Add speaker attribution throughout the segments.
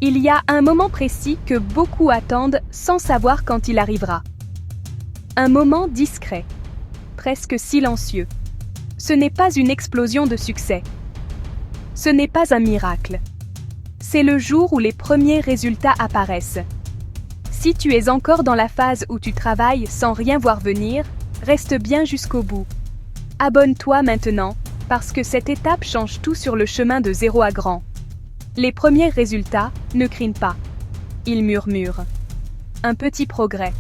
Speaker 1: Il y a un moment précis que beaucoup attendent sans savoir quand il arrivera. Un moment discret, presque silencieux. Ce n'est pas une explosion de succès. Ce n'est pas un miracle. C'est le jour où les premiers résultats apparaissent. Si tu es encore dans la phase où tu travailles sans rien voir venir, reste bien jusqu'au bout. Abonne-toi maintenant, parce que cette étape change tout sur le chemin de 0 à grand. Les premiers résultats ne crient pas. Ils murmurent. Un petit progrès,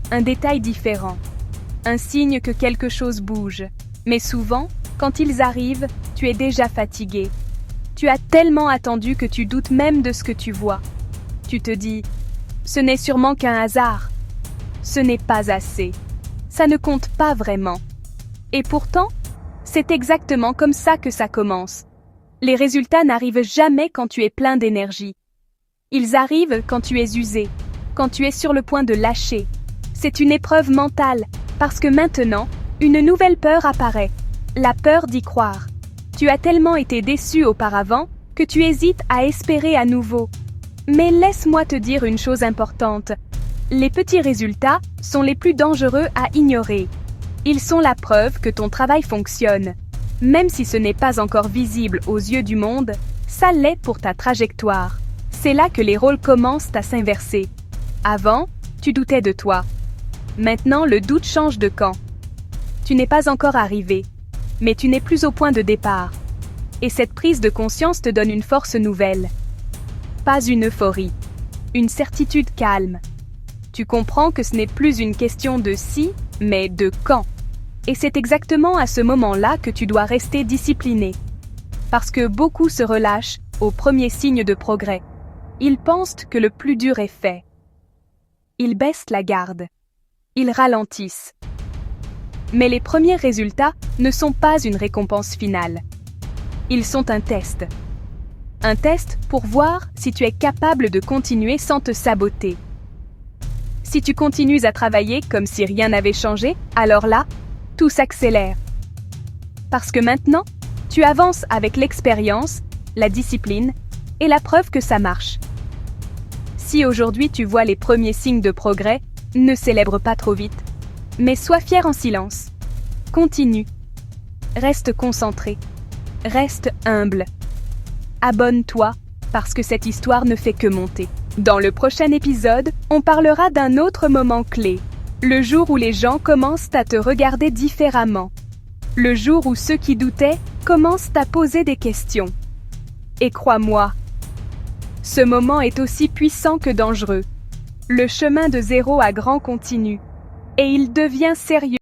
Speaker 1: un détail différent, un signe que quelque chose bouge. Mais souvent, quand ils arrivent, tu es déjà fatigué. Tu as tellement attendu que tu doutes même de ce que tu vois. Tu te dis, ce n'est sûrement qu'un hasard. Ce n'est pas assez. Ça ne compte pas vraiment. Et pourtant, c'est exactement comme ça que ça commence. Les résultats n'arrivent jamais quand tu es plein d'énergie. Ils arrivent quand tu es usé, quand tu es sur le point de lâcher. C'est une épreuve mentale, parce que maintenant, une nouvelle peur apparaît. La peur d'y croire. Tu as tellement été déçu auparavant que tu hésites à espérer à nouveau. Mais laisse-moi te dire une chose importante. Les petits résultats sont les plus dangereux à ignorer. Ils sont la preuve que ton travail fonctionne. Même si ce n'est pas encore visible aux yeux du monde, ça l'est pour ta trajectoire. C'est là que les rôles commencent à s'inverser. Avant, tu doutais de toi. Maintenant, le doute change de camp. Tu n'es pas encore arrivé, mais tu n'es plus au point de départ. Et cette prise de conscience te donne une force nouvelle. Pas une euphorie, une certitude calme. Tu comprends que ce n'est plus une question de si, mais de quand. Et c'est exactement à ce moment-là que tu dois rester discipliné. Parce que beaucoup se relâchent au premier signe de progrès. Ils pensent que le plus dur est fait. Ils baissent la garde. Ils ralentissent. Mais les premiers résultats ne sont pas une récompense finale. Ils sont un test. Un test pour voir si tu es capable de continuer sans te saboter. Si tu continues à travailler comme si rien n'avait changé, alors là, tout s'accélère. Parce que maintenant, tu avances avec l'expérience, la discipline et la preuve que ça marche. Si aujourd'hui tu vois les premiers signes de progrès, ne célèbre pas trop vite, mais sois fier en silence. Continue. Reste concentré. Reste humble. Abonne-toi, parce que cette histoire ne fait que monter. Dans le prochain épisode, on parlera d'un autre moment clé. Le jour où les gens commencent à te regarder différemment. Le jour où ceux qui doutaient commencent à poser des questions. Et crois-moi, ce moment est aussi puissant que dangereux. Le chemin de 0 à grand continue. Et il devient sérieux.